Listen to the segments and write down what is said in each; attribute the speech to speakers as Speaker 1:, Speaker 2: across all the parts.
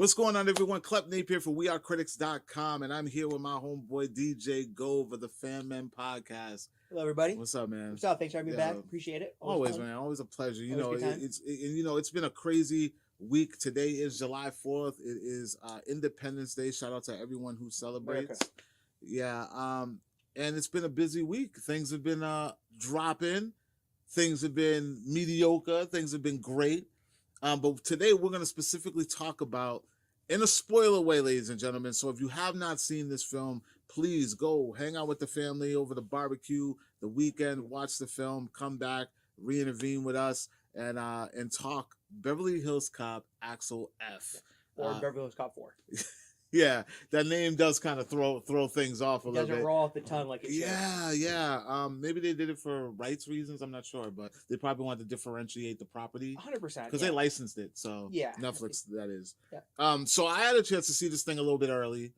Speaker 1: What's going on, everyone? Klep Napier for wearecritics.com, and I'm here with my homeboy DJ Gove of the Fanmen podcast.
Speaker 2: Hello, everybody.
Speaker 1: What's up, man?
Speaker 2: What's up? Thanks for having me back. Appreciate it.
Speaker 1: Always, man. Always a pleasure. You
Speaker 2: Always
Speaker 1: know,
Speaker 2: good time.
Speaker 1: it's been a crazy week. Today is July 4th. It is Independence Day. Shout out to everyone who celebrates.
Speaker 2: America.
Speaker 1: Yeah. And it's been a busy week. Things have been dropping. Things have been mediocre. Things have been great. But today we're going to specifically talk about, in a spoiler way, ladies and gentlemen. So if you have not seen this film, please go hang out with the family over the barbecue, the weekend, watch the film, come back, re-intervene with us, and talk Beverly Hills Cop, Axel F.
Speaker 2: Or Beverly Hills Cop 4.
Speaker 1: Yeah, that name does kind of throw things off a little bit.
Speaker 2: Doesn't roll off the tongue like it should.
Speaker 1: Yeah. Maybe they did it for rights reasons. I'm not sure, but they probably wanted to differentiate the property
Speaker 2: 100%.
Speaker 1: because they licensed it. So
Speaker 2: yeah,
Speaker 1: Netflix, that is.
Speaker 2: Yeah.
Speaker 1: So I had a chance to see this thing a little bit early,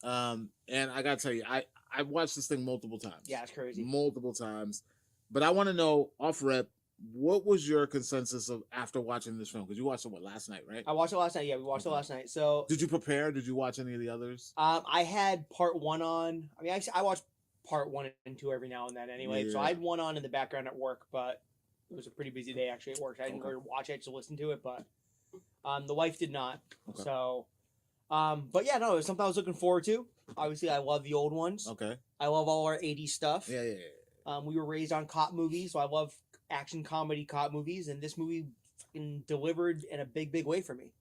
Speaker 1: and I gotta tell you, I watched this thing multiple times.
Speaker 2: Yeah, it's crazy.
Speaker 1: Multiple times, but I want to know off rep. What was your consensus of after watching this film? Because you watched it last night, right?
Speaker 2: I watched it last night. Yeah, we watched it last night. So
Speaker 1: did you prepare? Did you watch any of the others?
Speaker 2: I had part one on. I mean, I watch part 1 and 2 every now and then anyway.
Speaker 1: Yeah.
Speaker 2: So I had one on in the background at work, but it was a pretty busy day actually at work. I didn't really watch it, just listen to it, but the wife did not.
Speaker 1: Okay.
Speaker 2: So, but yeah, no, it was something I was looking forward to. Obviously, I love the old ones.
Speaker 1: Okay.
Speaker 2: I love all our 80s stuff.
Speaker 1: Yeah.
Speaker 2: We were raised on cop movies, so I love action comedy cop movies, and this movie fucking delivered in a big way for me.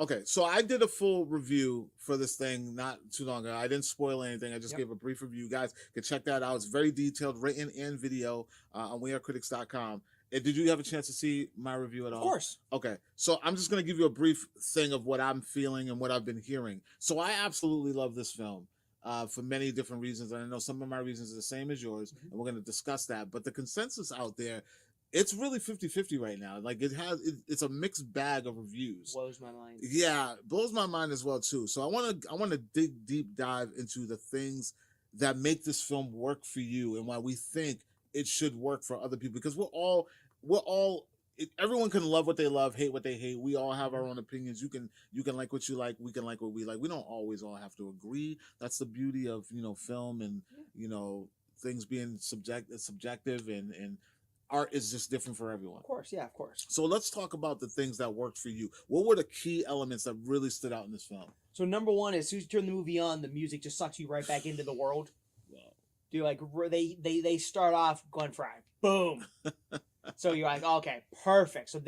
Speaker 1: Okay, so I did a full review for this thing not too long ago. I didn't spoil anything. I just gave a brief review. You guys can check that out. It's very detailed, written and video on wearecritics.com. And did you have a chance to see my review at all?
Speaker 2: Of course.
Speaker 1: Okay, so I'm just going to give you a brief thing of what I'm feeling and what I've been hearing. So I absolutely love this film. For many different reasons, and I know some of my reasons are the same as yours, and we're going to discuss that. But the consensus out there, it's really 50-50 right now. Like it's a mixed bag of reviews.
Speaker 2: Blows my mind.
Speaker 1: Yeah, blows my mind as well too. So I want to dig deep dive into the things that make this film work for you and why we think it should work for other people, because everyone can love what they love, hate what they hate. We all have our own opinions. You can like what you like. We can like what we like. We don't always all have to agree. That's the beauty of film and things being subjective and art is just different for everyone.
Speaker 2: Of course, yeah, of course.
Speaker 1: So let's talk about the things that worked for you. What were the key elements that really stood out in this film?
Speaker 2: So number one is, as soon as you turn the movie on, the music just sucks you right back into the world.
Speaker 1: Wow.
Speaker 2: Dude, like they start off Glenn Fry, boom. So you're like, okay, perfect. So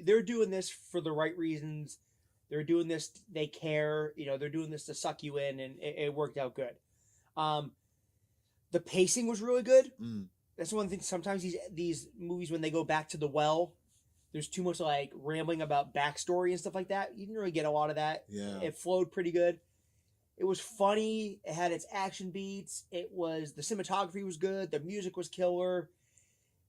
Speaker 2: they're doing this for the right reasons. They're doing this. They care. They're doing this to suck you in, and it worked out good. The pacing was really good. That's one thing. Sometimes these movies, when they go back to the well, there's too much like rambling about backstory and stuff like that. You didn't really get a lot of that.
Speaker 1: Yeah.
Speaker 2: It flowed pretty good. It was funny. It had its action beats. The cinematography was good. The music was killer.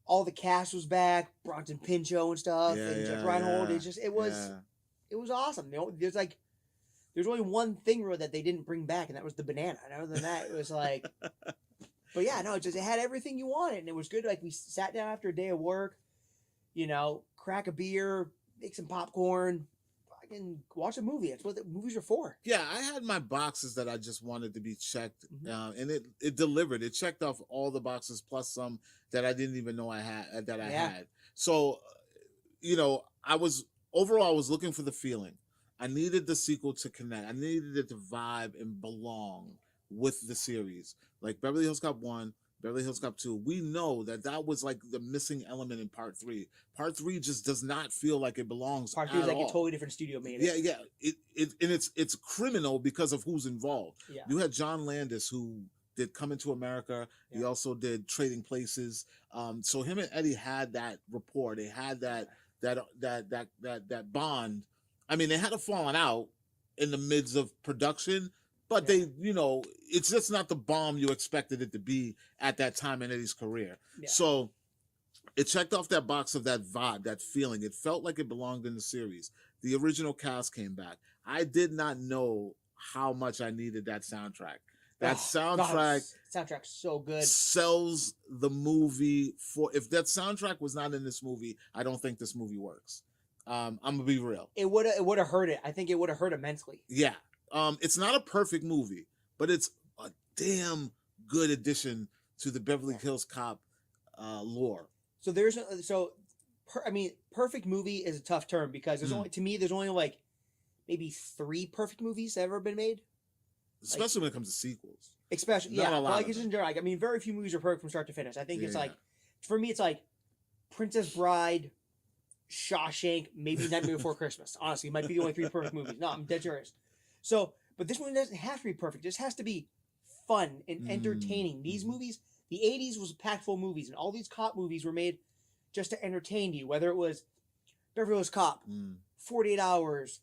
Speaker 2: All the cast was back. Bronson Pinchot and stuff. Judge Reinhold. It was awesome. There's only one thing really that they didn't bring back, and that was the banana. And other than that, it was like. But yeah, no, it had everything you wanted, and it was good. Like, we sat down after a day of work, crack a beer, make some popcorn, fucking watch a movie. That's what the movies are for.
Speaker 1: Yeah, I had my boxes that I just wanted to be checked, and it delivered. It checked off all the boxes plus some that I didn't even know I had. Had. So, I was looking for the feeling. I needed the sequel to connect. I needed it to vibe and belong with the series. Like Beverly Hills Cop 1, Beverly Hills Cop 2, we know that was like the missing element in part 3. Part 3 just does not feel like it belongs.
Speaker 2: Part 3 is like a totally different studio made it.
Speaker 1: Yeah. It's criminal because of who's involved.
Speaker 2: Yeah.
Speaker 1: You had John Landis, who did Coming to America. Yeah. He also did Trading Places. So him and Eddie had that rapport. They had that bond. I mean, they had a falling out in the midst of production. But they, it's just not the bomb you expected it to be at that time in Eddie's career. Yeah. So it checked off that box of that vibe, that feeling. It felt like it belonged in the series. The original cast came back. I did not know how much I needed that soundtrack. That
Speaker 2: soundtrack's so good.
Speaker 1: Sells the movie for. If that soundtrack was not in this movie, I don't think this movie works. I'm gonna be real.
Speaker 2: It would have hurt it. I think it would have hurt it mentally.
Speaker 1: Yeah. It's not a perfect movie, but it's a damn good addition to the Beverly Hills Cop lore.
Speaker 2: So perfect movie is a tough term because there's only like maybe 3 perfect movies that have ever been made.
Speaker 1: Especially when it comes to sequels.
Speaker 2: Especially,
Speaker 1: Not
Speaker 2: yeah.
Speaker 1: a lot
Speaker 2: Like
Speaker 1: of
Speaker 2: it's
Speaker 1: them.
Speaker 2: in general. Like, I mean, very few movies are perfect from start to finish. I think it's
Speaker 1: Yeah.
Speaker 2: like, for me, it's like Princess Bride, Shawshank, maybe Nightmare Before Christmas. Honestly, it might be the only 3 perfect movies. No, I'm dead serious. So, but this one doesn't have to be perfect. It just has to be fun and entertaining. These movies, the 80s was packed full of movies, and all these cop movies were made just to entertain you, whether it was Beverly Hills Cop, 48 Hours,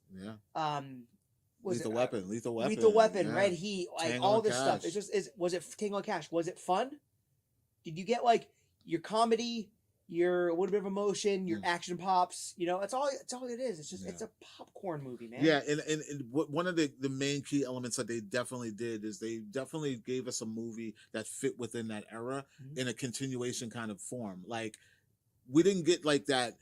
Speaker 1: Lethal Weapon, yeah.
Speaker 2: Red Heat, like
Speaker 1: Tango
Speaker 2: all
Speaker 1: and
Speaker 2: this stuff.
Speaker 1: Cash.
Speaker 2: It's just was it Tango and Cash? Was it fun? Did you get like your comedy, your a little bit of emotion, your action pops? You know, that's all it is. It's just it's a popcorn movie, man.
Speaker 1: Yeah, and one of the main key elements that they definitely did is they definitely gave us a movie that fit within that era in a continuation kind of form. Like, we didn't get like that.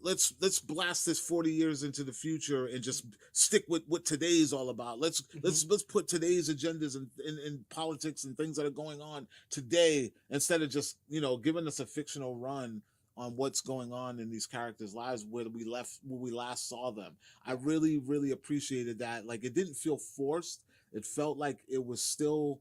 Speaker 1: Let's blast this 40 years into the future and just stick with what today's all about. Let's put today's agendas in politics and things that are going on today, instead of just, you know, giving us a fictional run on what's going on in these characters' lives where we last saw them. I really, really appreciated that. Like, it didn't feel forced. It felt like it was still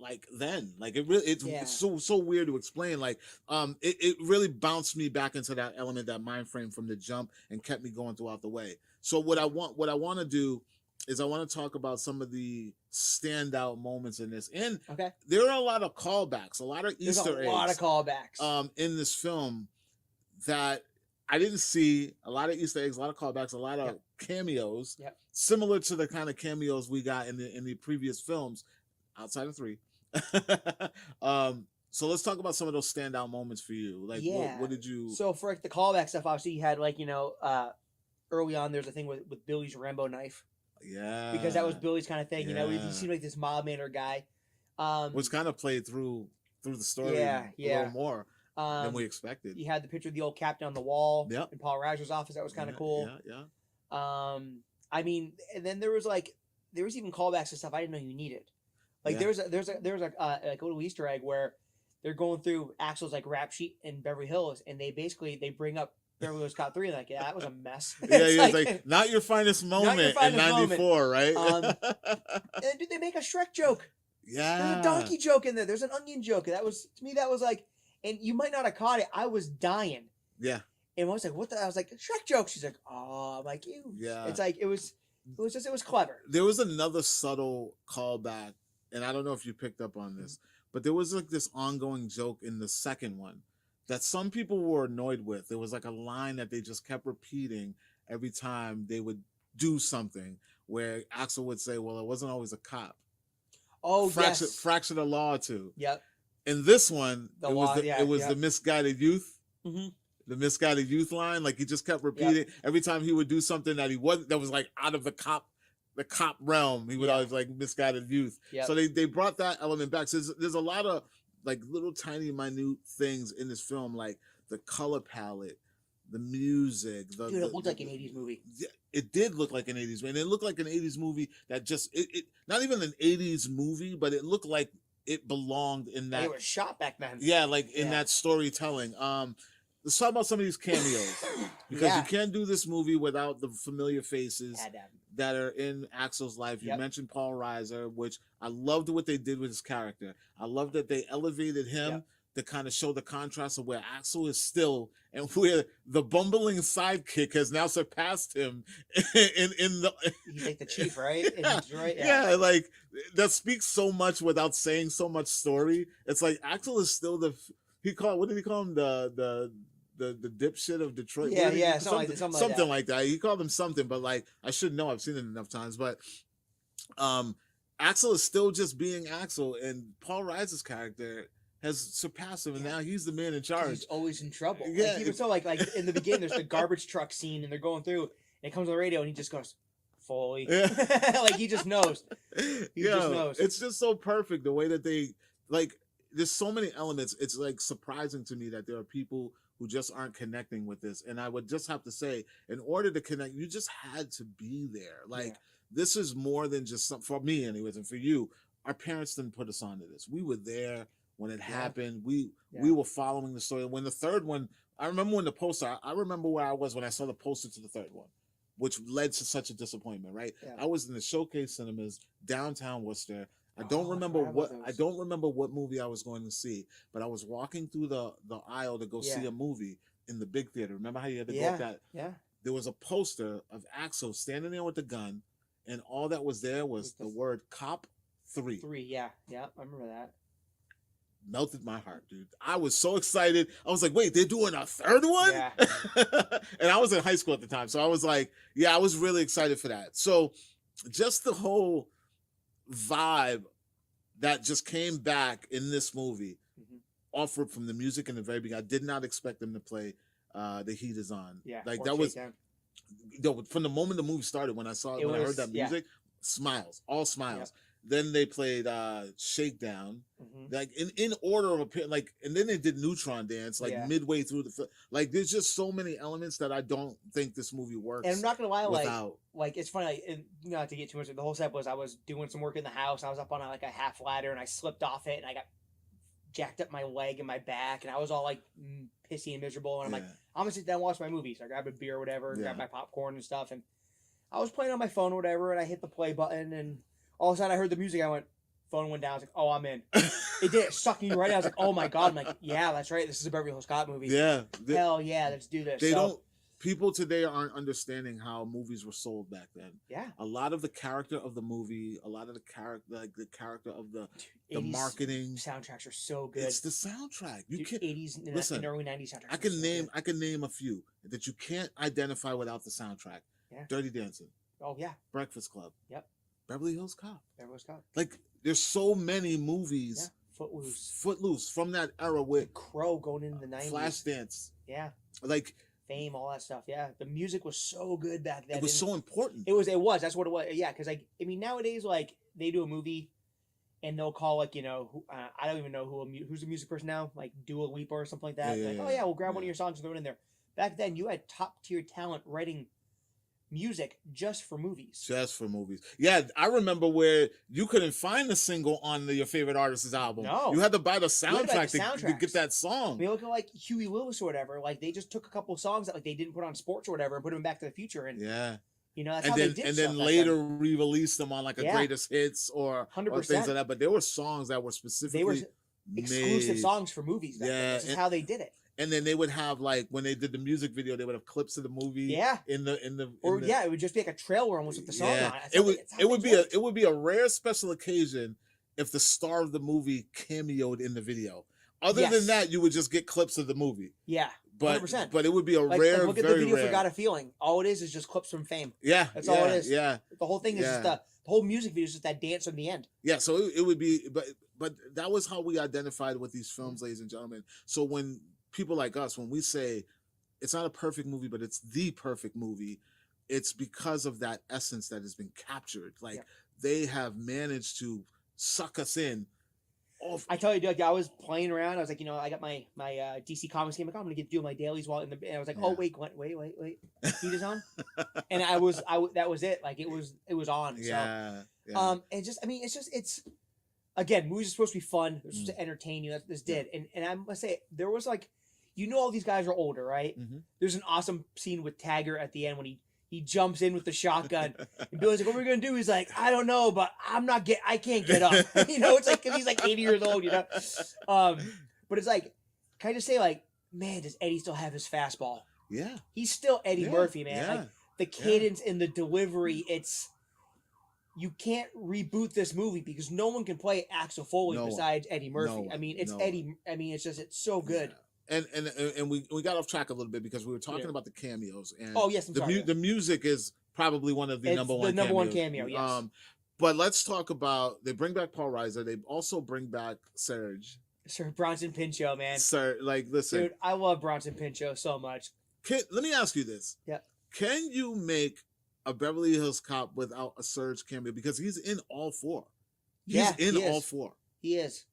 Speaker 1: like then. Like, it's so weird to explain. Like, it really bounced me back into that element, that mind frame from the jump, and kept me going throughout the way. So what I want to do is I want to talk about some of the standout moments in this. And there are a lot of callbacks, a lot of Easter eggs.
Speaker 2: A lot of callbacks.
Speaker 1: In this film that I didn't see. A lot of Easter eggs, a lot of callbacks, a lot of cameos, similar to the kind of cameos we got in the previous films, outside of 3. So let's talk about some of those standout moments for you. Like, what did you?
Speaker 2: So for like the callback stuff, obviously you had like, you know, early on there's a thing with Billy's Rambo knife.
Speaker 1: Yeah.
Speaker 2: Because that was Billy's kind of thing. You know, he seemed like this mob manner guy.
Speaker 1: Which kind of played through the story a little more than we expected.
Speaker 2: You had the picture of the old captain on the wall in Paul Reiser's office. That was kind of cool.
Speaker 1: Yeah.
Speaker 2: I mean, and then there was even callbacks to stuff I didn't know you needed. Like there's a like a little Easter egg where they're going through Axel's like rap sheet in Beverly Hills, and they bring up Beverly Hills Cop 3, and like, that was a mess.
Speaker 1: It's like not your finest moment in '94, right?
Speaker 2: And did they make a Shrek joke?
Speaker 1: Yeah,
Speaker 2: there's a donkey joke in there. There's an onion joke. That was, to me, that was like, and you might not have caught it. I was dying.
Speaker 1: Yeah.
Speaker 2: And I was like, what the? I was like, Shrek joke. She's like, oh, I'm like, you.
Speaker 1: Yeah.
Speaker 2: It's like it was clever.
Speaker 1: There was another subtle callback, and I don't know if you picked up on this, but there was like this ongoing joke in the second one that some people were annoyed with. There was like a line that they just kept repeating every time they would do something, where Axel would say, well, it wasn't always a cop.
Speaker 2: Oh,
Speaker 1: Fraction of law too.
Speaker 2: Yep.
Speaker 1: In this one, it was the misguided youth.
Speaker 2: Mm-hmm.
Speaker 1: The misguided youth line. Like, he just kept repeating every time he would do something that was like out of the cop realm. He would always like misguided youth.
Speaker 2: Yep.
Speaker 1: So they brought that element back. So there's a lot of like little tiny minute things in this film, like the color palette, the music.
Speaker 2: Dude, it looked like an 80s movie.
Speaker 1: It did look like an 80s movie. And it looked like an 80s movie that just, it not even an 80s movie, but it looked like it belonged in that.
Speaker 2: It was shot back then.
Speaker 1: Yeah, like in that storytelling. Let's talk about some of these cameos. Because you can't do this movie without the familiar faces that are in Axel's life. You mentioned Paul Reiser, which I loved what they did with his character. I love that they elevated him to kind of show the contrast of where Axel is still and where the bumbling sidekick has now surpassed him in the.
Speaker 2: He's like the chief, right?
Speaker 1: Yeah, like that speaks so much without saying so much story. It's like Axel is still what did he call him? The dipshit of Detroit. Something like that. He called him something, but like I should know. I've seen it enough times. But Axel is still just being Axel, and Paul Reiser's character has surpassed him, and now he's the man in charge.
Speaker 2: He's always in trouble.
Speaker 1: Yeah,
Speaker 2: like, even so, like in the beginning, there's the garbage truck scene, and they're going through, and it comes on the radio, and he just goes, "Foley," like he just knows. He just knows.
Speaker 1: It's just so perfect the way that they like. there's so many elements. It's like surprising to me that there are people who just aren't connecting with this. And I would just have to say, in order to connect, you just had to be there. Like, this is more than just some, for me anyways, and for you, our parents didn't put us onto this. We were there when it happened. We were following the story. When the third one, I remember when the poster, I remember where I was when I saw the poster to the third one, which led to such a disappointment, right? Yeah. I was in the Showcase Cinemas, downtown Worcester. I don't remember what movie I was going to see, but I was walking through the aisle to go see a movie in the big theater. Remember how you had to go up that? Yeah. There was a poster of Axel standing there with the gun, and all that was there was the word Cop 3.
Speaker 2: 3, yeah. I remember that.
Speaker 1: Melted my heart, dude. I was so excited. I was like, wait, they're doing a third one? Yeah. And I was in high school at the time, so I was like, I was really excited for that. So just the whole vibe that just came back in this movie, offered from the music in the very beginning. I did not expect them to play The Heat Is On. Yeah, like that was from the moment the movie started. When I heard that music, all smiles. Yep. Then they played Shakedown, like in order of appearance, like, and then they did Neutron Dance, like midway through the film. Like, there's just so many elements that I don't think this movie works.
Speaker 2: And I'm not gonna lie, like it's funny, like, and not to get too much. The whole set was I was doing some work in the house. I was up on a half ladder, and I slipped off it, and I got jacked up my leg and my back, and I was all like pissy and miserable. And I'm like, I'm gonna sit down and watch my movie. So I grabbed a beer or whatever, grabbed my popcorn and stuff, and I was playing on my phone or whatever, and I hit the play button, and all of a sudden I heard the music. I went, phone went down. I was like, oh, I'm in. It did. It sucked me right out. I was like, oh my God. I'm like, yeah, that's right. This is a Beverly Hills Cop movie. Yeah. Hell yeah, let's do this.
Speaker 1: People today aren't understanding how movies were sold back then. Yeah. A lot of the character of the movie, a lot of the character of the marketing.
Speaker 2: Soundtracks are so good.
Speaker 1: It's the soundtrack. You can't
Speaker 2: 80s and early 90s soundtracks.
Speaker 1: I can name a few that you can't identify without the soundtrack. Yeah. Dirty Dancing.
Speaker 2: Oh yeah.
Speaker 1: Breakfast Club.
Speaker 2: Yep.
Speaker 1: Beverly Hills Cop.
Speaker 2: Beverly Hills Cop.
Speaker 1: Like, there's so many movies.
Speaker 2: Yeah.
Speaker 1: Footloose from that era with
Speaker 2: The Crow going into the 90s.
Speaker 1: Flashdance.
Speaker 2: Yeah.
Speaker 1: Like
Speaker 2: Fame, all that stuff. Yeah. The music was so good back then.
Speaker 1: It was so important.
Speaker 2: It was. That's what it was. Yeah. Because, like, I mean, nowadays, like, they do a movie and they'll call, like, I don't even know who's the music person now, like Dua Lipa or something like that. We'll grab one of your songs and throw it in there. Back then, you had top tier talent writing music just for movies.
Speaker 1: Yeah, I remember where you couldn't find the single on your favorite artist's album. No. You had to buy the soundtrack to get that song.
Speaker 2: I mean, look at like Huey Lewis or whatever. Like, they just took a couple of songs that like they didn't put on sports or whatever and put them in Back to the Future. And that's how they did. And then later re-released them on like a greatest hits or 100%. Things like that. But there were songs that were specifically exclusive songs for movies. This is how they did it.
Speaker 1: And then they would have, like, when they did the music video, they would have clips of the movie. Yeah. It
Speaker 2: would just be like a trailer almost with the song on
Speaker 1: it. It would be a rare special occasion if the star of the movie cameoed in the video. Other than that, you would just get clips of the movie.
Speaker 2: Yeah. 100%.
Speaker 1: But it would be a rare,
Speaker 2: look at the video for Got a Feeling. All it is just clips from Fame.
Speaker 1: Yeah.
Speaker 2: That's all it is. Yeah. The whole thing is just the whole music video is just that dance in the end.
Speaker 1: Yeah. So it would be, but that was how we identified with these films, ladies and gentlemen. So when people like us, when we say it's not a perfect movie, but it's the perfect movie, it's because of that essence that has been captured. Like, they have managed to suck us in.
Speaker 2: I tell you, dude, I was playing around. I was like, I got my DC Comics game. I'm going to do my dailies while and I was like, oh wait, Heat is on, and I that was it. Like, it was on. Yeah. So, and just, I mean, it's again, movies are supposed to be fun. They're supposed to entertain you. This did, and I must say, there was like, all these guys are older, right? Mm-hmm. There's an awesome scene with Taggart at the end when he jumps in with the shotgun. And Billy's like, what are we going to do? He's like, I don't know, but I can't get up. It's like, because he's like 80 years old, But it's like, can I just say, like, man, does Eddie still have his fastball? Yeah. He's still Eddie Murphy, man. Yeah. Like, the cadence and the delivery, you can't reboot this movie because no one can play Axel Foley besides Eddie Murphy. Eddie. I mean, it's so good.
Speaker 1: Yeah. And we got off track a little bit because we were talking about the cameos. And
Speaker 2: the
Speaker 1: music is probably one of the number one cameo. Yes. But let's talk about, they bring back Paul Reiser. They also bring back Sir
Speaker 2: Bronson Pinchot, man.
Speaker 1: Listen,
Speaker 2: dude, I love Bronson Pinchot so much.
Speaker 1: Let me ask you this. Yeah. Can you make a Beverly Hills Cop without a Surge cameo? Because he's in all four. He's in all four.
Speaker 2: He is.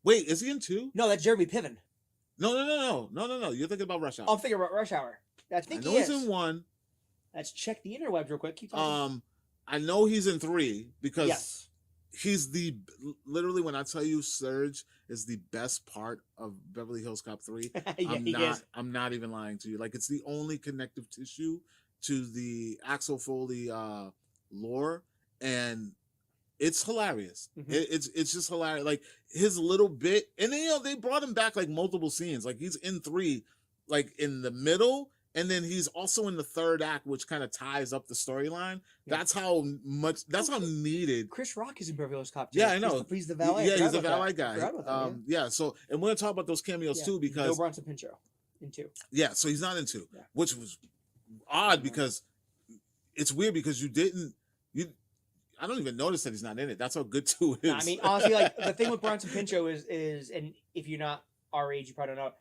Speaker 1: Wait, is he in 2?
Speaker 2: No, that's Jeremy Piven.
Speaker 1: No. You're thinking about Rush Hour.
Speaker 2: I'm thinking about Rush Hour. I think
Speaker 1: I know
Speaker 2: he is.
Speaker 1: he's in 1.
Speaker 2: Let's check the interwebs real quick. Keep talking.
Speaker 1: I know he's in 3 because
Speaker 2: Yes.
Speaker 1: he's literally, when I tell you Surge is the best part of Beverly Hills Cop 3,
Speaker 2: Yeah,
Speaker 1: I'm not even lying to you. Like, it's the only connective tissue to the Axel Foley lore, and it's hilarious.
Speaker 2: Mm-hmm.
Speaker 1: It's just hilarious. Like, his little bit, and then, they brought him back like multiple scenes. Like, he's in 3, like in the middle, and then he's also in the 3rd act, which kind of ties up the storyline.
Speaker 2: Yeah.
Speaker 1: That's how needed.
Speaker 2: Chris Rock is in Beverly Hills Cop too.
Speaker 1: Yeah, I know.
Speaker 2: He's the valet.
Speaker 1: Yeah, he's the valet guy.
Speaker 2: Yeah.
Speaker 1: So, and we're gonna talk about those cameos too, because
Speaker 2: no Bronson Pinchot in 2.
Speaker 1: Yeah, so he's not in 2,
Speaker 2: yeah.
Speaker 1: which was odd because it's weird because I don't even notice that he's not in it. That's how good 2 is.
Speaker 2: No, I mean, honestly, like the thing with Bronson Pinchot is, and if you're not our age, you probably don't know.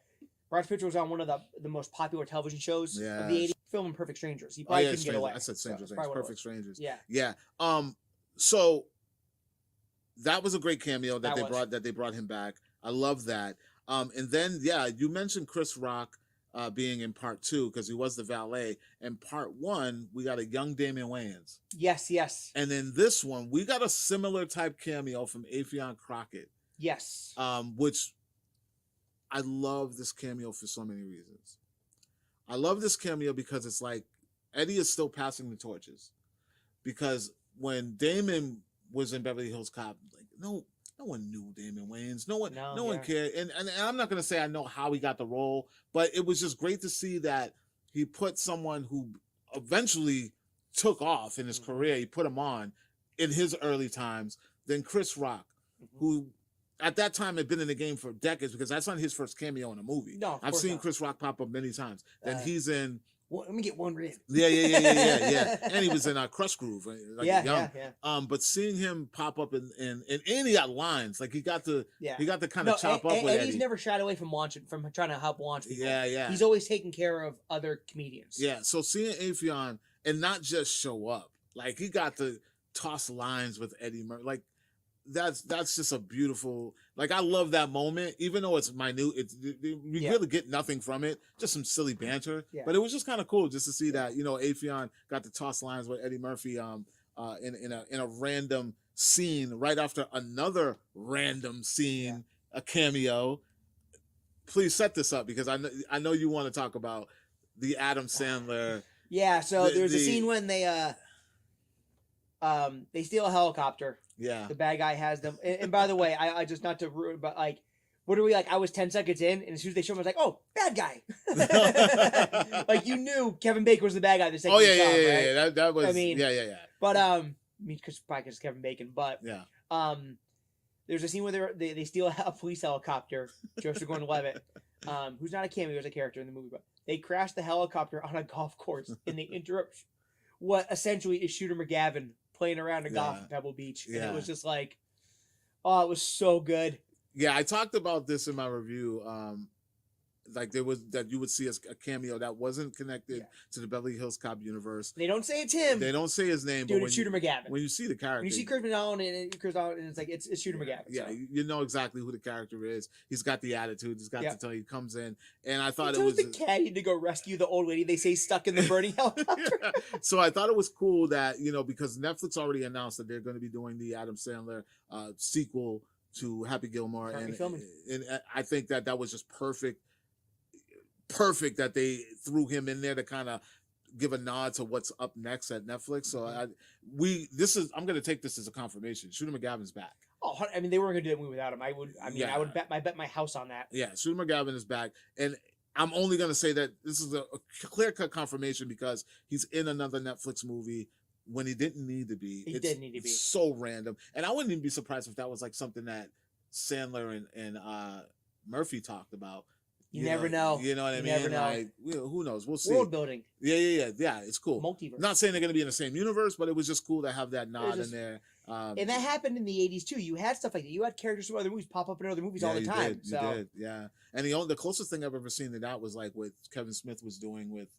Speaker 2: Bronson Pinchot was on one of the most popular television shows of the 80s, filming Perfect Strangers. He probably couldn't get away.
Speaker 1: I said Strangers,
Speaker 2: so
Speaker 1: Perfect Strangers.
Speaker 2: Yeah.
Speaker 1: Yeah. So that was a great cameo that they brought him back. I love that. And then you mentioned Chris Rock being in part 2 because he was the valet. And part 1, we got a young Damon Wayans.
Speaker 2: Yes.
Speaker 1: And then this one, we got a similar type cameo from Afion Crockett.
Speaker 2: Yes.
Speaker 1: Which I love this cameo for so many reasons. I love this cameo because it's like Eddie is still passing the torches. Because when Damon was in Beverly Hills Cop, like no one knew Damon Wayans. No one cared. And I'm not gonna say I know how he got the role, but it was just great to see that he put someone who eventually took off in his career. He put him on in his early times. Then Chris Rock, who at that time had been in the game for decades, because that's not his first cameo in a movie.
Speaker 2: No,
Speaker 1: I've seen Chris Rock pop up many times. Then he's in.
Speaker 2: Well, let me get one rib.
Speaker 1: Yeah. And he was in Crush Groove. Like
Speaker 2: yeah.
Speaker 1: But seeing him pop up and he got lines. Like he got to kind of chop up with Eddie.
Speaker 2: Eddie's never shied away from trying to help launch people.
Speaker 1: Yeah.
Speaker 2: He's always taking care of other comedians.
Speaker 1: Yeah. So seeing Afion and not just show up, like he got to toss lines with Eddie Murphy. Like that's just a beautiful. Like I love that moment, even though it's minute. We really get nothing from it, just some silly banter. Yeah. But it was just kind of cool just to see that Afion got to toss lines with Eddie Murphy in a random scene right after another random scene, a cameo. Please set this up because I know you want to talk about the Adam Sandler.
Speaker 2: Yeah, so there's a scene when they steal a helicopter.
Speaker 1: Yeah.
Speaker 2: The bad guy has them. And by the way, I just not to ruin, but like, what are we like? I was 10 seconds in, and as soon as they showed me, I was like, oh, bad guy. Like, you knew Kevin Bacon was the bad guy. The second
Speaker 1: yeah. That was, yeah.
Speaker 2: But, probably because Kevin Bacon, but,
Speaker 1: yeah.
Speaker 2: There's a scene where they steal a police helicopter, Joseph Gordon-Levitt, who's not a cameo, as a character in the movie, but they crash the helicopter on a golf course, and they interrupt what essentially is Shooter McGavin playing around a golf at Pebble Beach. And it was just like, it was so good.
Speaker 1: Yeah, I talked about this in my review. Like there was that you would see a cameo that wasn't connected to the Beverly Hills Cop universe.
Speaker 2: They don't say it's him.
Speaker 1: They don't say his name.
Speaker 2: Dude,
Speaker 1: but
Speaker 2: it's Shooter McGavin.
Speaker 1: When you see the character,
Speaker 2: when you see Chris McDonald and it's like it's Shooter McGavin.
Speaker 1: Yeah,
Speaker 2: so.
Speaker 1: You know exactly who the character is. He's got the attitude. He's got to tell you. He comes in, and I thought
Speaker 2: it was the caddy to go rescue the old lady. They say stuck in the burning helicopter.
Speaker 1: So I thought it was cool that because Netflix already announced that they're going to be doing the Adam Sandler sequel to Happy Gilmore, and I think that was just perfect that they threw him in there to kind of give a nod to what's up next at Netflix. So I'm going to take this as a confirmation. Shooter McGavin's back.
Speaker 2: Oh, I mean, they weren't going to do a movie without him. I would bet my house on that.
Speaker 1: Yeah, Shooter McGavin is back, and I'm only going to say that this is a clear-cut confirmation because he's in another Netflix movie when he didn't need to be.
Speaker 2: He didn't need to be.
Speaker 1: So random, and I wouldn't even be surprised if that was like something that Sandler and Murphy talked about.
Speaker 2: You never know.
Speaker 1: You know what I mean?
Speaker 2: Never know.
Speaker 1: Like, who knows? We'll see.
Speaker 2: World building.
Speaker 1: Yeah. It's cool.
Speaker 2: Multiverse.
Speaker 1: Not saying they're going to be in the same universe, but it was just cool to have that nod in there.
Speaker 2: And that happened in the 80s too. You had stuff like that. You had characters from other movies pop up in other movies all the time.
Speaker 1: You did, yeah. And the closest thing I've ever seen to that was like what Kevin Smith was doing with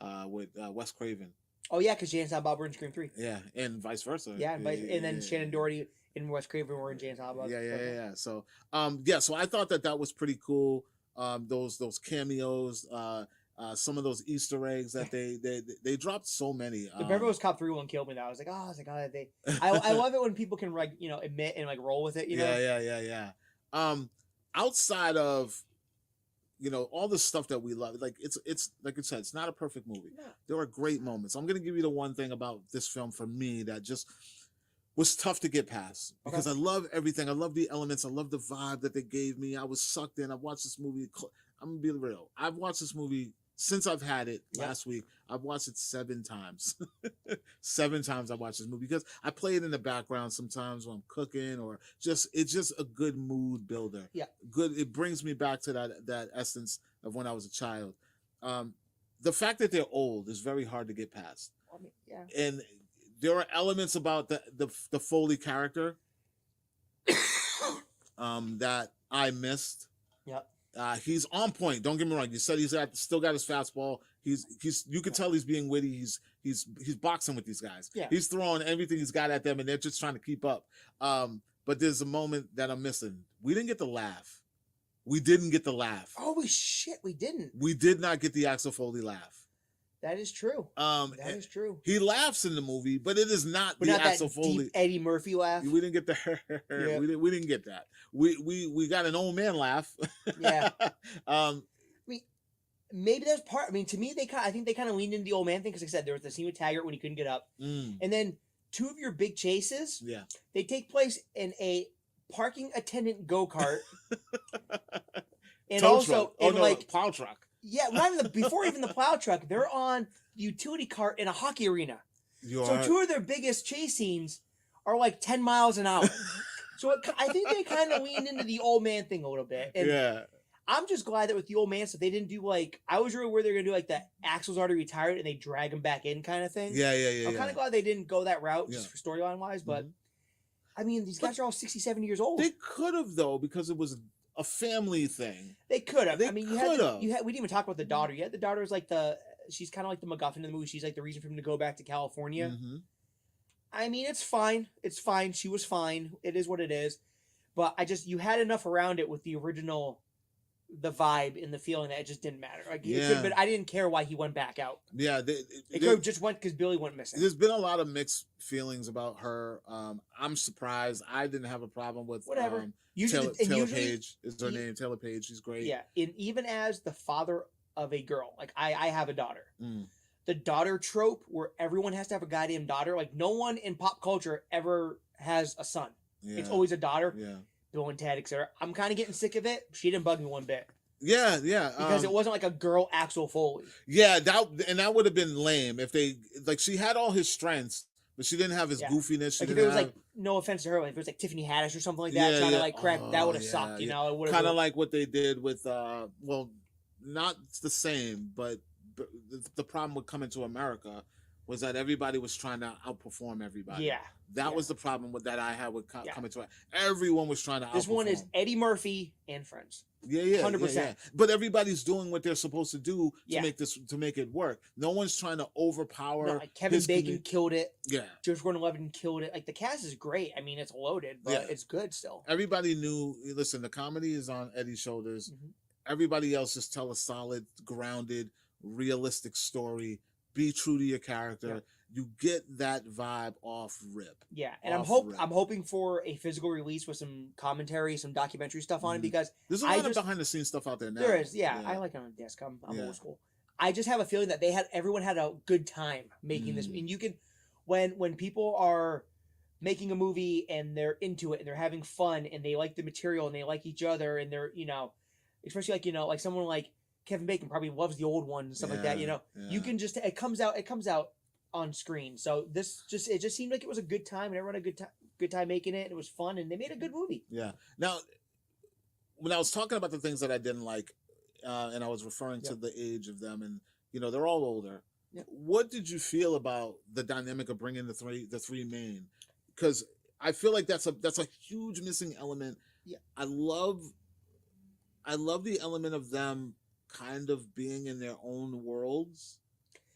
Speaker 1: Wes Craven.
Speaker 2: Oh yeah, because Janice on Bob Burns Scream 3.
Speaker 1: Yeah, and vice versa.
Speaker 2: Yeah, and then Shannon Doherty in Wes Craven or in James Hobart.
Speaker 1: Yeah. So, so I thought that was pretty cool. Those cameos, some of those Easter eggs that they dropped so many.
Speaker 2: The Beverly Hills Cop 3 one killed me. Though I was like, I love it when people can like admit and like roll with it.
Speaker 1: Yeah. Outside of all the stuff that we love, like it's like I said, it's not a perfect movie.
Speaker 2: No.
Speaker 1: There are great moments. I'm gonna give you the one thing about this film for me that just was tough to get past because I love everything. I love the elements. I love the vibe that they gave me. I was sucked in. I've watched this movie. I'm gonna be real. I've watched this movie since I've had it last week. I've watched it 7 times. 7 times I watched this movie because I play it in the background sometimes when I'm cooking or it's just a good mood builder.
Speaker 2: Yeah.
Speaker 1: Good. It brings me back to that essence of when I was a child. The fact that they're old is very hard to get past. And there are elements about the Foley character that I missed.
Speaker 2: Yep.
Speaker 1: He's on point. Don't get me wrong. You said he's still got his fastball. He's you can tell he's being witty. He's boxing with these guys.
Speaker 2: Yeah.
Speaker 1: He's throwing everything he's got at them, and they're just trying to keep up. But there's a moment that I'm missing. We didn't get the laugh. We didn't get the laugh.
Speaker 2: Holy shit, we didn't.
Speaker 1: We did not get the Axel Foley laugh.
Speaker 2: That is true. That is true.
Speaker 1: He laughs in the movie, but it is not
Speaker 2: but
Speaker 1: the
Speaker 2: not
Speaker 1: Axel
Speaker 2: that
Speaker 1: Foley
Speaker 2: deep Eddie Murphy laugh.
Speaker 1: We didn't get the
Speaker 2: Yeah.
Speaker 1: we didn't get that. We got an old man laugh.
Speaker 2: Yeah. I mean, maybe that's part. I mean, to me, I think they kind of leaned into the old man thing because, like I said, there was the scene with Taggart when he couldn't get up, and then 2 of your big chases.
Speaker 1: Yeah.
Speaker 2: They take place in a parking attendant go-kart, and
Speaker 1: Tow
Speaker 2: also
Speaker 1: truck. Plow truck.
Speaker 2: Yeah, not even before even the plow truck, they're on the utility cart in a hockey arena. So 2 of their biggest chase scenes are like 10 miles an hour. So I think they kind of leaned into the old man thing a little bit. And
Speaker 1: yeah.
Speaker 2: I'm just glad that with the old man stuff, they didn't do like, I was really worried they were going to do like that Axel's already retired and they drag him back in kind of thing.
Speaker 1: Yeah.
Speaker 2: I'm kind of glad they didn't go that route just for storyline wise. But I mean, these guys are all 67 years old.
Speaker 1: They could have though, because it was a family thing.
Speaker 2: They could have. I mean, we didn't even talk about the daughter yet. The daughter is like she's kind of like the MacGuffin in the movie. She's like the reason for him to go back to California.
Speaker 1: Mm-hmm.
Speaker 2: I mean, it's fine. It's fine. She was fine. It is what it is. But you had enough around it with the original, the vibe and the feeling that it just didn't matter. Like, I didn't care why he went back out.
Speaker 1: Yeah.
Speaker 2: It could have just went because Billy went missing.
Speaker 1: There's been a lot of mixed feelings about her. I'm surprised. I didn't have a problem with
Speaker 2: whatever.
Speaker 1: Taylor Page is her name. Taylor Page. She's great.
Speaker 2: Yeah. And even as the father of a girl, like I have a daughter. The daughter trope where everyone has to have a goddamn daughter. Like no one in pop culture ever has a son. Yeah. It's always a daughter.
Speaker 1: Yeah.
Speaker 2: Bill and Ted, etc. I'm kind of getting sick of it. She didn't bug me one bit.
Speaker 1: Yeah.
Speaker 2: Because it wasn't like a girl Axel Foley.
Speaker 1: Yeah, that would have been lame if they she had all his strengths, but she didn't have his goofiness.
Speaker 2: Like if it was like, no offense to her, like if it was like Tiffany Haddish or something like that, trying to like crack, that would have sucked. You know, it would have
Speaker 1: kind of like what they did with not the same, but the problem with Coming to America was that everybody was trying to outperform everybody. Yeah. That was the problem that I had with Coming to America. Everyone was trying to outperform.
Speaker 2: This one is Eddie Murphy and Friends.
Speaker 1: Yeah. 100%. Yeah. But everybody's doing what they're supposed to do to make it work. No one's trying to overpower.
Speaker 2: No, like Kevin Bacon killed it.
Speaker 1: Yeah.
Speaker 2: George Gordon-Levitt killed it. Like the cast is great. I mean, it's loaded, but it's good still.
Speaker 1: Everybody knew. Listen, the comedy is on Eddie's shoulders. Mm-hmm. Everybody else just tell a solid, grounded, realistic story. Be true to your character. Yeah. You get that vibe off rip.
Speaker 2: Yeah, and I'm hoping for a physical release with some commentary, some documentary stuff on it, because
Speaker 1: there's a lot of behind the scenes stuff out there now.
Speaker 2: There is, yeah. I like it on a disc. I'm old school. I just have a feeling that everyone had a good time making this, and you can, when people are making a movie and they're into it and they're having fun and they like the material and they like each other and they're especially like someone like Kevin Bacon probably loves the old one and stuff like that. You can just it comes out on screen. So it just seemed like it was a good time and everyone had a good time making it. And it was fun and they made a good movie.
Speaker 1: Yeah. Now, when I was talking about the things that I didn't like, and I was referring to the age of them, and they're all older. Yeah. What did you feel about the dynamic of bringing the three main? Because I feel like that's a huge missing element.
Speaker 2: Yeah.
Speaker 1: I love the element of them kind of being in their own worlds,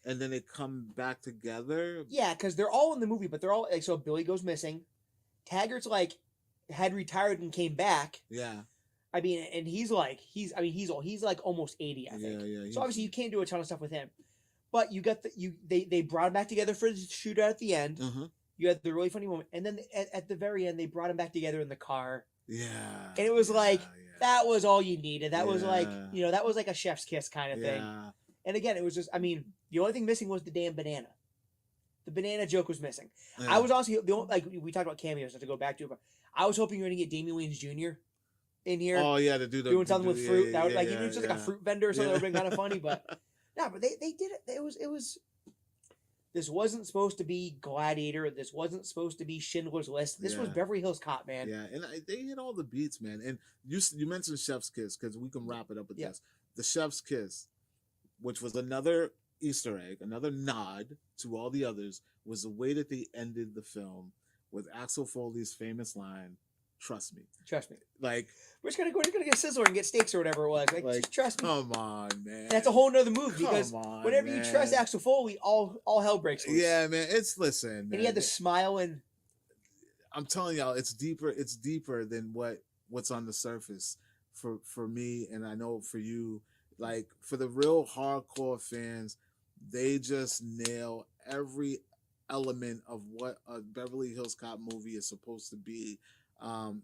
Speaker 1: and then they come back together.
Speaker 2: Yeah, because they're all in the movie, but they're all so Billy goes missing, Taggart's like had retired and came back.
Speaker 1: Yeah.
Speaker 2: I mean, and he's like almost 80, I think.
Speaker 1: Yeah.
Speaker 2: So obviously you can't do a ton of stuff with him. But you got they brought him back together for the shootout at the end.
Speaker 1: Uh-huh.
Speaker 2: You had the really funny moment, and then at the very end they brought him back together in the car.
Speaker 1: Yeah.
Speaker 2: And it was that was all you needed. That was like, that was like a chef's kiss kind of thing. And again, it was just, I mean, the only thing missing was the damn banana. The banana joke was missing. I was honestly we talked about cameos, not to go back to it, but I was hoping you were going to get Damian Wayans Jr. in here.
Speaker 1: Oh yeah, to do
Speaker 2: doing something with fruit. That would even if it was just like a fruit vendor or something, that would have been kind of funny. But no, but they did it. It was. This wasn't supposed to be Gladiator. This wasn't supposed to be Schindler's List. This was Beverly Hills Cop, man.
Speaker 1: Yeah, and they hit all the beats, man. And you mentioned Chef's Kiss because we can wrap it up with this. The Chef's Kiss, which was another Easter egg, another nod to all the others, was the way that they ended the film with Axel Foley's famous line, "Trust me."
Speaker 2: Trust me.
Speaker 1: Like,
Speaker 2: we're just gonna get Sizzler and get steaks or whatever it was. Like just trust me.
Speaker 1: Come on, man.
Speaker 2: And that's a whole nother move because whenever you trust Axel Foley, all hell breaks loose.
Speaker 1: Yeah, man. Listen, man.
Speaker 2: And he had the smile, and
Speaker 1: I'm telling y'all, it's deeper than what's on the surface for me, and I know for you. Like, for the real hardcore fans, they just nail every element of what a Beverly Hills Cop movie is supposed to be. And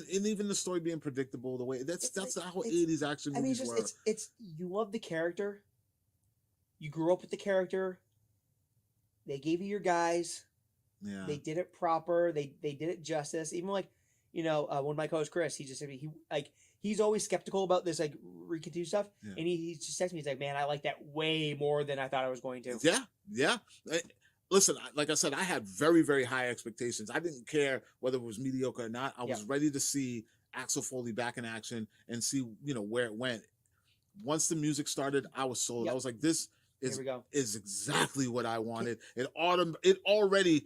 Speaker 1: even the story being predictable, the way that's how 80s action movies were.
Speaker 2: It's you love the character, you grew up with the character. They gave you your guys. Yeah. They did it proper. They did it justice. Even like, one of my co-hosts, Chris, he just said he's always skeptical about this like recontinue stuff, and he just texted me. He's like, "Man, I like that way more than I thought I was going to."
Speaker 1: Yeah. Listen, like I said, I had very, very high expectations. I didn't care whether it was mediocre or not. I was ready to see Axel Foley back in action and see, where it went. Once the music started, I was sold. I was like, this is exactly what I wanted. It already,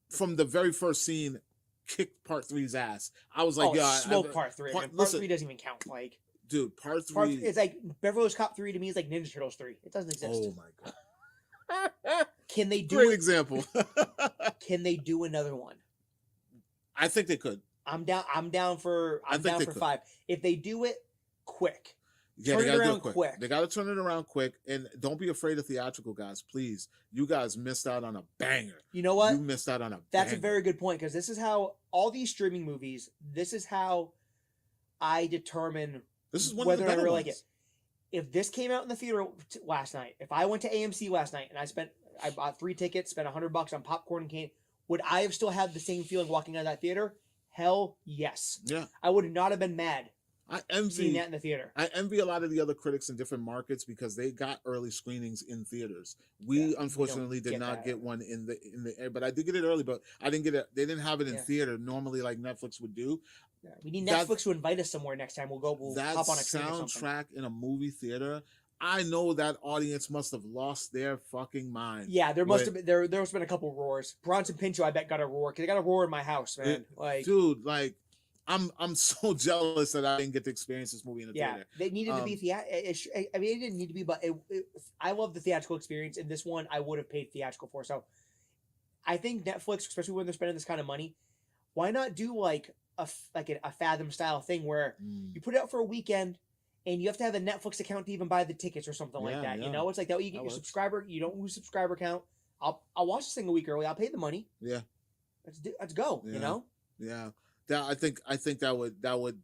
Speaker 1: from the very first scene, kicked Part 3's ass. I was like,
Speaker 2: smoke Part 3. Part 3 doesn't even count. Like,
Speaker 1: dude, Part 3.
Speaker 2: It's like Beverly Hills Cop 3 to me is like Ninja Turtles 3. It doesn't exist.
Speaker 1: Oh my god.
Speaker 2: Can they do
Speaker 1: Great example.
Speaker 2: Can they do another one?
Speaker 1: I think they could.
Speaker 2: I'm down for 5. If they do it quick.
Speaker 1: Yeah, they gotta do it quick. They gotta turn it around quick, and don't be afraid of theatrical, guys. Please, you guys missed out on a banger.
Speaker 2: You know what?
Speaker 1: You missed out on a.
Speaker 2: That's a very good point, because this is how all these streaming movies. This is how I determine whether I really like it. If this came out in the theater last night, if I went to AMC last night and I bought 3 tickets, spent $100 on popcorn and candy, would I have still had the same feeling walking out of that theater? Hell yes. Yeah. I would not have been mad. Seeing that in the theater.
Speaker 1: I envy a lot of the other critics in different markets because they got early screenings in theaters. We unfortunately did not get one in the air, but I did get it early. But I didn't get it. They didn't have it in theater normally, like Netflix would do.
Speaker 2: Yeah, we need Netflix to invite us somewhere next time. We'll hop on a train or something.
Speaker 1: Soundtrack in a movie theater. I know that audience must have lost their fucking mind.
Speaker 2: Yeah, there must have been a couple roars. Bronson Pinchot, I bet, got a roar because I got a roar in my house, man.
Speaker 1: I'm so jealous that I didn't get to experience this movie in the theater.
Speaker 2: They needed to be I mean, it didn't need to be, but I love the theatrical experience, and this one I would have paid theatrical for. So I think Netflix, especially when they're spending this kind of money, why not do like a Fathom style thing where you put it out for a weekend and you have to have a Netflix account to even buy the tickets or something like that. Yeah. It's like that way you get your subscriber. You don't lose subscriber count. I'll watch this thing a week early. I'll pay the money. Yeah, let's go.
Speaker 1: Yeah. Yeah. I think that would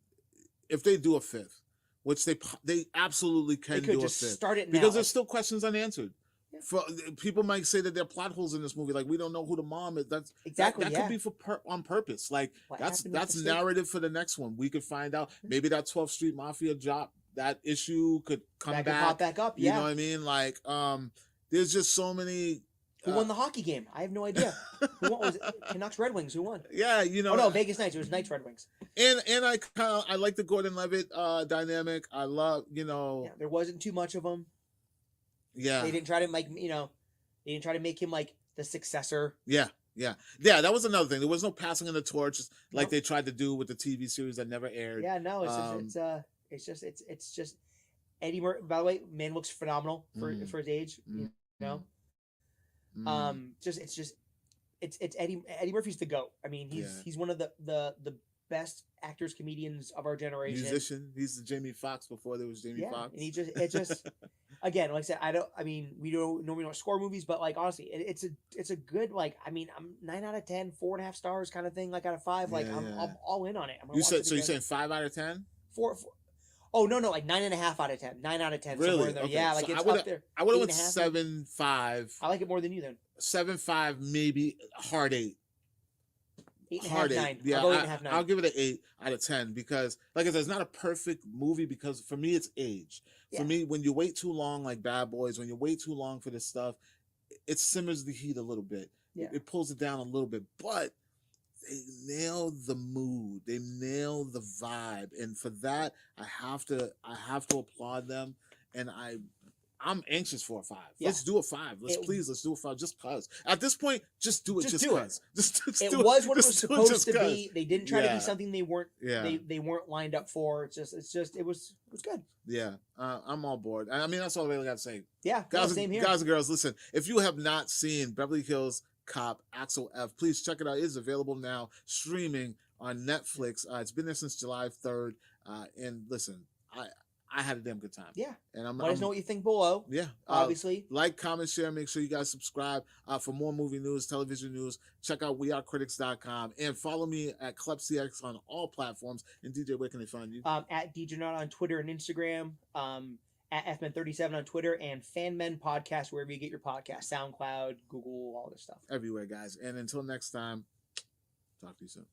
Speaker 1: if they do a 5th, which they absolutely can do a 5th.
Speaker 2: Start it now.
Speaker 1: Because there's still questions unanswered. Yeah. People might say that there are plot holes in this movie, like we don't know who the mom is. That's exactly that could be on purpose. Like that's narrative for the next one. We could find out. Maybe that 12th Street Mafia drop, that issue could come back.
Speaker 2: Pop back up.
Speaker 1: You know what I mean? Like there's just so many.
Speaker 2: Who won the hockey game? I have no idea. Was it? Canucks Red Wings. Who won?
Speaker 1: Yeah,
Speaker 2: Oh no, Vegas Knights. It was Knights Red Wings.
Speaker 1: And I like the Gordon Levitt dynamic. I love
Speaker 2: Yeah, there wasn't too much of them.
Speaker 1: Yeah,
Speaker 2: they didn't try to they didn't try to make him like the successor.
Speaker 1: Yeah. That was another thing. There was no passing of the torch like they tried to do with the TV series that never aired.
Speaker 2: Yeah, no, it's just Eddie Murphy. By the way, man looks phenomenal for his age. You know. It's just it's Eddie Murphy's the GOAT. I mean, he's one of the best actors, comedians of our generation.
Speaker 1: Musician. He's the Jamie Foxx before there was Jamie Foxx.
Speaker 2: And it just again, like I said, we don't normally score movies, but like honestly, it's a good, like, I mean, I'm 9 out of 10, 4.5 stars kind of thing, like out of 5. Like I'm all in on it.
Speaker 1: You said so? You're saying 5 out of 10?
Speaker 2: 4. Oh no, like 9.5 out of 10. 9 out of 10.
Speaker 1: Really?
Speaker 2: Somewhere in there.
Speaker 1: Okay.
Speaker 2: Yeah, like
Speaker 1: so
Speaker 2: it's up there.
Speaker 1: I would have went 7.5.
Speaker 2: I like it more than you then.
Speaker 1: 7.5, maybe hard 8.
Speaker 2: 8.5, 9.
Speaker 1: Yeah,
Speaker 2: I'll go 8.5, 9.
Speaker 1: I'll give it an 8 out of 10 because, like I said, it's not a perfect movie because for me it's age. For me, when you wait too long, like Bad Boys, when you wait too long for this stuff, it simmers the heat a little bit.
Speaker 2: Yeah.
Speaker 1: It pulls it down a little bit, but they nail the mood. They nail the vibe, and for that, I have to applaud them. And I'm anxious for a 5.
Speaker 2: Yeah.
Speaker 1: Let's do a 5. Let's do a 5. Just cause. At this point, just do it. Just
Speaker 2: do
Speaker 1: cause.
Speaker 2: It
Speaker 1: do
Speaker 2: was what it was
Speaker 1: just
Speaker 2: supposed to
Speaker 1: cause.
Speaker 2: be. They didn't try to be something they weren't.
Speaker 1: Yeah.
Speaker 2: They weren't lined up for. It was good.
Speaker 1: Yeah, I'm all board. I mean, that's all I really got to say.
Speaker 2: Yeah, same here.
Speaker 1: Guys and girls, listen. If you have not seen Beverly Hills Cop, Axel F, please check it out. It is available now, streaming on Netflix. It's been there since July 3rd. And listen, I had a damn good time.
Speaker 2: Yeah.
Speaker 1: And
Speaker 2: let us know what you think below.
Speaker 1: Yeah.
Speaker 2: Obviously.
Speaker 1: Like, comment, share. Make sure you guys subscribe for more movie news, television news. Check out wearecritics.com and follow me at Klepcx on all platforms. And DJ, where can they find you?
Speaker 2: At DJNot on Twitter and Instagram. At FMen37 on Twitter, and Fanmen Podcast wherever you get your podcast. SoundCloud, Google, all this stuff.
Speaker 1: Everywhere, guys. And until next time, talk to you soon.